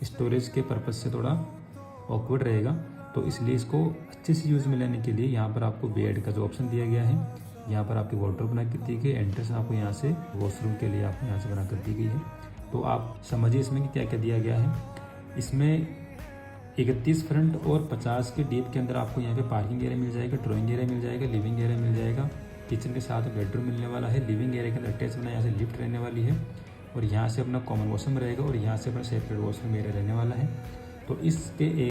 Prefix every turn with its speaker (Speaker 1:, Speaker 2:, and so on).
Speaker 1: Storage के purpose से थोड़ा ऑकवर्ड रहेगा। तो इसलिए इसको अच्छे से यूज़ में लेने के लिए यहाँ पर आपको बेड का जो ऑप्शन दिया गया है, यहाँ पर आपकी वार्डरोब बना कर दी गई, एंट्रेंस आपको यहाँ से वॉशरूम के लिए आपको यहाँ से बना कर दी गई है। तो आप समझिए इसमें कि क्या क्या दिया गया है। इसमें 31 फ्रंट और 50 के डीप के अंदर आपको यहाँ पे पार्किंग एरिया मिल जाएगा, ड्राइंग एरिया मिल जाएगा, लिविंग एरिया मिल जाएगा, किचन के साथ बेडरूम मिलने वाला है। लिविंग एरिया के अंदर अटैच बना, यहाँ से लिफ्ट रहने वाली है और यहाँ से अपना कॉमन वॉशरूम रहेगा और यहाँ से अपना सेपरेट वॉशरूम एरिया रहने वाला है। तो इसके